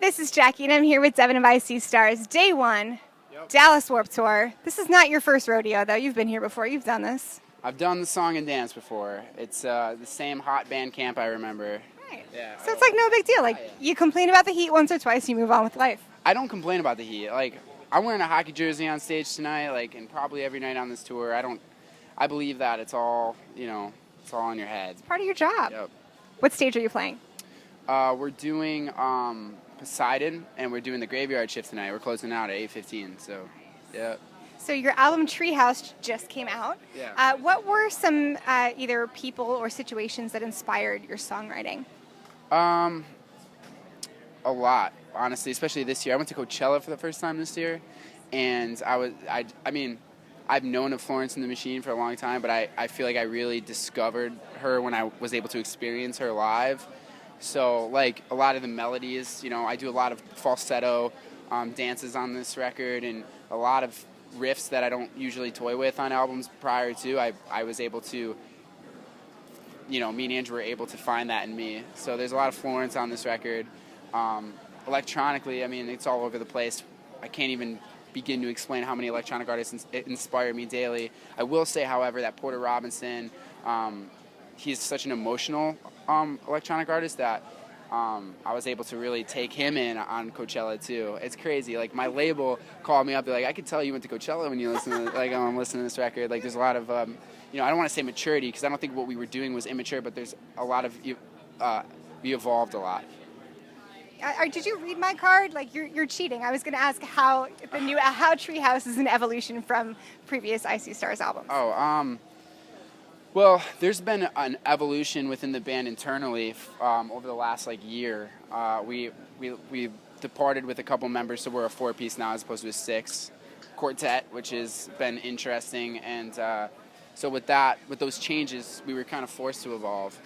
This is Jackie, and I'm here with Devin of IC Stars. Day one, Dallas Warped Tour. This is not your first rodeo, though. You've been here before. You've done this. I've done the song and dance before. It's the same hot band camp I remember. Right. Yeah. So it's like no big deal. Like, you complain about the heat once or twice, you move on with life. I don't complain about the heat. Like, I'm wearing a hockey jersey on stage tonight, like, and probably every night on this tour. I believe that it's all, it's all in your head. It's part of your job. Yep. What stage are you playing? We're doing Poseidon, and we're doing the Graveyard Shift tonight. We're closing out at 8:15, so, yeah. So your album Treehouse just came out. Yeah. What were some either people or situations that inspired your songwriting? A lot, honestly, especially this year. I went to Coachella for the first time this year, and I've known of Florence and the Machine for a long time, but I feel like I really discovered her when I was able to experience her live. So, like, a lot of the melodies, I do a lot of falsetto dances on this record, and a lot of riffs that I don't usually toy with on albums prior to. I was able to, me and Andrew were able to find that in me. So there's a lot of Florence on this record. Electronically, it's all over the place. I can't even begin to explain how many electronic artists inspire me daily. I will say, however, that Porter Robinson, he's such an emotional electronic artist that I was able to really take him in on Coachella too. It's crazy. Like, my label called me up. They're like, I could tell you went to Coachella when you listen to I'm listening to this record. Like, there's a lot of I don't want to say maturity because I don't think what we were doing was immature, but there's a lot of we evolved a lot. Did you read my card? Like, you're cheating. I was going to ask how Treehouse is an evolution from previous IC Stars albums. Well, there's been an evolution within the band internally over the last year. We departed with a couple members, so we're a 4-piece now as opposed to a 6 quartet, which has been interesting. And so with those changes, we were kind of forced to evolve.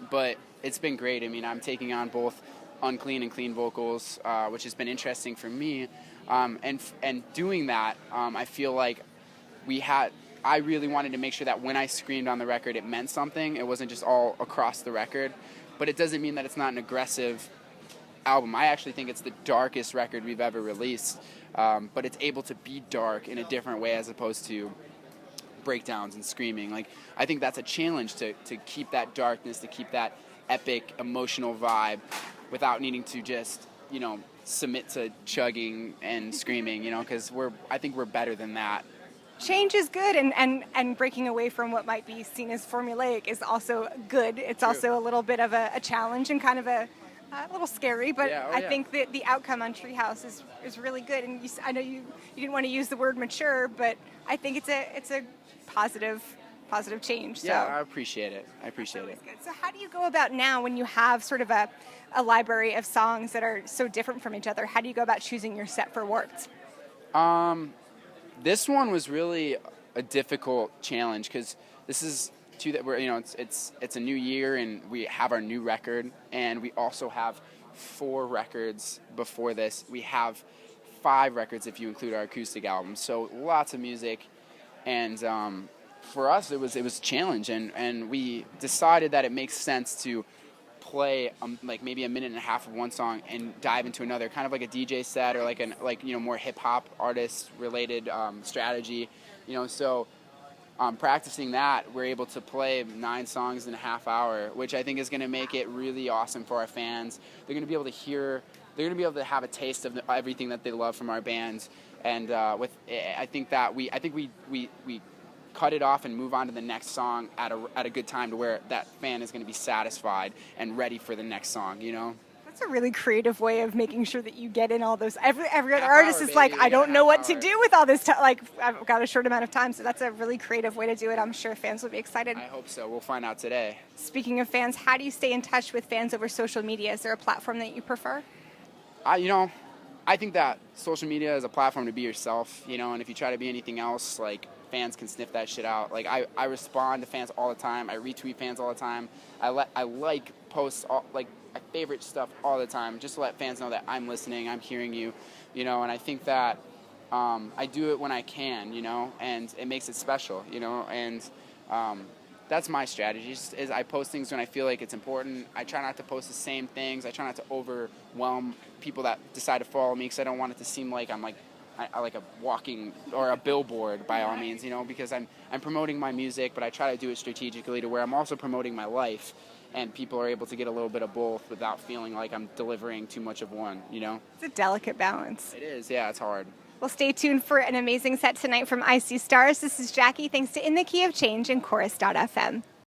But it's been great. I'm taking on both unclean and clean vocals, which has been interesting for me. And doing that, I feel like I really wanted to make sure that when I screamed on the record, it meant something. It wasn't just all across the record. But it doesn't mean that it's not an aggressive album. I actually think it's the darkest record we've ever released. But it's able to be dark in a different way as opposed to breakdowns and screaming. Like, I think that's a challenge to keep that darkness, to keep that epic emotional vibe without needing to just, submit to chugging and screaming, because I think we're better than that. Change is good, and breaking away from what might be seen as formulaic is also good. It's True. also a little bit of a challenge and kind of a little scary, but Yeah, I think that the outcome on Treehouse is really good. And I know you didn't want to use the word mature, but I think it's a positive change. So. Yeah, I appreciate it. Good. So how do you go about now when you have sort of a library of songs that are so different from each other? How do you go about choosing your set for Warped? This one was really a difficult challenge because this is it's a new year and we have our new record, and we also have 4 records before this. We have 5 records if you include our acoustic album. So lots of music, and for us it was a challenge, and we decided that it makes sense to play maybe a minute and a half of one song and dive into another, kind of like a DJ set or more hip hop artist related strategy, So practicing that, we're able to play 9 songs in a half hour, which I think is going to make it really awesome for our fans. They're going to be able to hear. They're going to be able to have a taste of everything that they love from our bands, and I think we cut it off and move on to the next song at a good time to where that fan is going to be satisfied and ready for the next song, That's a really creative way of making sure that you get in all those. Every other artist is like, I don't know what to do with all this time. Like, I've got a short amount of time, so that's a really creative way to do it. I'm sure fans will be excited. I hope so. We'll find out today. Speaking of fans, how do you stay in touch with fans over social media? Is there a platform that you prefer? I think that social media is a platform to be yourself, and if you try to be anything else, fans can sniff that shit out. I respond to fans all the time. I retweet fans all the time. I like posts, my favorite stuff all the time, just to let fans know that I'm listening, I'm hearing you, and I think that I do it when I can, and it makes it special, and that's my strategy. Is I post things when I feel like it's important. I try not to post the same things. I try not to overwhelm people that decide to follow me, because I don't want it to seem like I'm like like a walking or a billboard by all means, because I'm promoting my music, but I try to do it strategically to where I'm also promoting my life, and people are able to get a little bit of both without feeling like I'm delivering too much of one. It's a delicate balance. It is, yeah, it's hard. Well, stay tuned for an amazing set tonight from I See Stars. This is Jackie. Thanks to In the Key of Change and Chorus.fm.